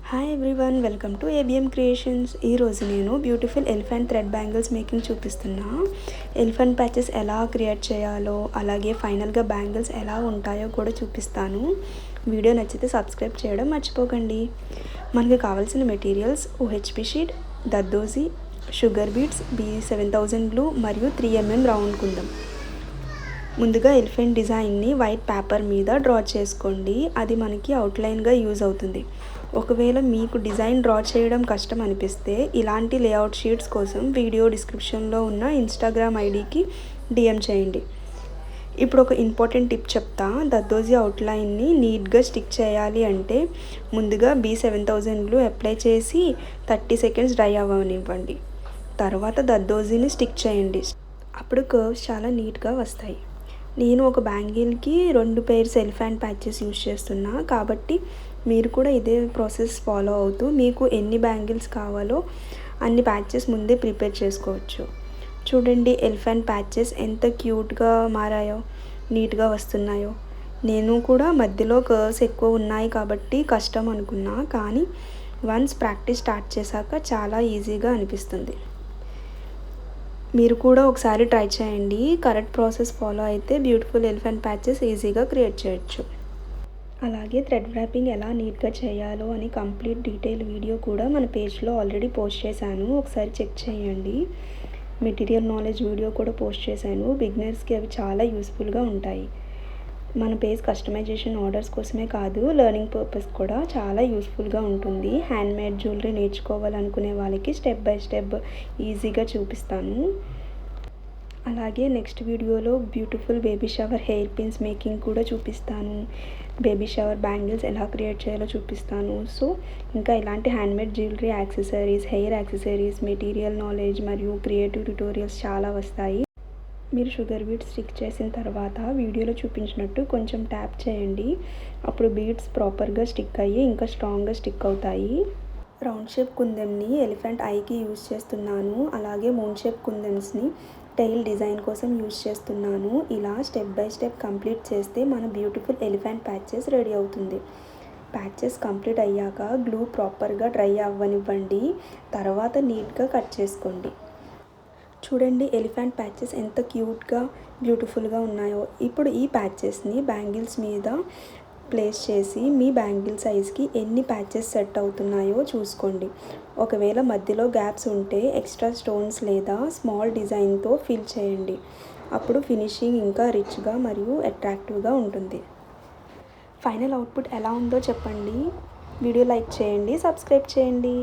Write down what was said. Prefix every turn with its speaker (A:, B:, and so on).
A: Hi everyone, welcome to ABM creations. ఈరోజు నేను beautiful elephant thread bangles making చూపిస్తున్నా. Elephant patches ఎలా create చేయాలో, అలాగే ఫైనల్గా బ్యాంగిల్స్ ఎలా ఉంటాయో కూడా చూపిస్తాను. వీడియో నచ్చితే సబ్స్క్రైబ్ చేయడం మర్చిపోకండి. మనకు కావాల్సిన మెటీరియల్స్ OHP షీట్, దద్దోజీ, షుగర్ బీడ్స్, B7000 గ్లూ మరియు 3mm రౌండ్ కుందం. ముందుగా ఎలిఫెంట్ డిజైన్ని వైట్ పేపర్ మీద డ్రా చేసుకోండి. అది మనకి అవుట్లైన్గా యూజ్ అవుతుంది. ఒకవేళ మీకు డిజైన్ డ్రా చేయడం కష్టం అనిపిస్తే ఇలాంటి లేఅవుట్ షీట్స్ కోసం వీడియో డిస్క్రిప్షన్లో ఉన్న ఇన్స్టాగ్రామ్ ఐడికి DM చేయండి. ఇప్పుడు ఒక ఇంపార్టెంట్ టిప్ చెప్తా. దద్దోజీ అవుట్లైన్ని నీట్గా స్టిక్ చేయాలి అంటే ముందుగా B7000 గ్లూ అప్లై చేసి 30 సెకండ్స్ డ్రై అవ్వనివ్వండి. తర్వాత దద్దోజీని స్టిక్ చేయండి. అప్పుడు కర్వ్స్ చాలా నీట్గా వస్తాయి. నేను ఒక బ్యాంగిల్కి 2 pairs ఎలిఫెంట్ ప్యాచెస్ యూజ్ చేస్తున్నా, కాబట్టి మీరు కూడా ఇదే ప్రాసెస్ ఫాలో అవుతూ మీకు ఎన్ని బ్యాంగిల్స్ కావాలో అన్ని ప్యాచెస్ ముందే ప్రిపేర్ చేసుకోవచ్చు. చూడండి ఎలిఫెంట్ ప్యాచెస్ ఎంత క్యూట్గా మారాయో, నీట్గా వస్తున్నాయో. నేను కూడా మధ్యలో కర్వ్స్ ఎక్కువ ఉన్నాయి కాబట్టి కష్టం అనుకున్నా, కానీ వన్స్ ప్రాక్టీస్ స్టార్ట్ చేశాక చాలా ఈజీగా అనిపిస్తుంది. మీరు కూడా ఒకసారి ట్రై చేయండి. కరెక్ట్ ప్రాసెస్ ఫాలో అయితే బ్యూటిఫుల్ ఎలిఫెంట్ ప్యాచెస్ ఈజీగా క్రియేట్ చేయొచ్చు. అలాగే థ్రెడ్ ర్యాపింగ్ ఎలా నీట్గా చేయాలో అని కంప్లీట్ డీటెయిల్ వీడియో కూడా మన పేజ్లో ఆల్రెడీ పోస్ట్ చేశాను, ఒకసారి చెక్ చేయండి. మెటీరియల్ నాలెడ్జ్ వీడియో కూడా పోస్ట్ చేశాను. బిగినర్స్కి అవి చాలా యూస్ఫుల్గా ఉంటాయి. మన పేజ్ కస్టమైజేషన్ ఆర్డర్స్ కోసమే కాదు, లెర్నింగ్ పర్పస్ కూడా చాలా యూస్ఫుల్గా ఉంటుంది. హ్యాండ్మేడ్ జ్యువెలరీ నేర్చుకోవాలనుకునే వాళ్ళకి స్టెప్ బై స్టెప్ ఈజీగా చూపిస్తాను. అలాగే నెక్స్ట్ వీడియోలో beautiful baby shower hair pins making కూడా చూపిస్తాను. బేబీ షవర్ బ్యాంగిల్స్ ఎలా క్రియేట్ చేయాలో చూపిస్తాను. సో ఇంకా ఇలాంటి handmade jewellery accessories, hair accessories, material knowledge మరియు క్రియేటివ్ ట్యుటోరియల్స్ చాలా వస్తాయి. మీరు షుగర్ బీడ్స్ స్టిక్ చేసిన తర్వాత వీడియోలో చూపించినట్టు కొంచెం ట్యాప్ చేయండి. అప్పుడు బీడ్స్ ప్రాపర్గా స్టిక్ అయ్యి ఇంకా స్ట్రాంగ్గా స్టిక్ అవుతాయి. రౌండ్ షేప్ కుందెంని ఎలిఫెంట్ ఐకి యూజ్ చేస్తున్నాను. అలాగే మూన్ షేప్ కుందెమ్స్ని టైల్ డిజైన్ కోసం యూజ్ చేస్తున్నాను. ఇలా స్టెప్ బై స్టెప్ కంప్లీట్ చేస్తే మన బ్యూటిఫుల్ ఎలిఫెంట్ ప్యాచెస్ రెడీ అవుతుంది. ప్యాచెస్ కంప్లీట్ అయ్యాక గ్లూ ప్రాపర్గా డ్రై అవ్వనివ్వండి. తర్వాత నీట్గా కట్ చేసుకోండి. చూడండి ఎలిఫెంట్ ప్యాచెస్ ఎంత క్యూట్గా బ్యూటిఫుల్గా ఉన్నాయో. ఇప్పుడు ఈ ప్యాచెస్ని బ్యాంగిల్స్ మీద ప్లేస్ చేసి మీ బ్యాంగిల్ సైజ్కి ఎన్ని ప్యాచెస్ సెట్ అవుతున్నాయో చూసుకోండి. ఒకవేళ మధ్యలో గ్యాప్స్ ఉంటే ఎక్స్ట్రా స్టోన్స్ లేదా స్మాల్ డిజైన్తో ఫిల్ చేయండి. అప్పుడు ఫినిషింగ్ ఇంకా రిచ్గా మరియు అట్రాక్టివ్గా ఉంటుంది. ఫైనల్ అవుట్పుట్ ఎలా ఉందో చెప్పండి. వీడియో లైక్ చేయండి, సబ్స్క్రైబ్ చేయండి.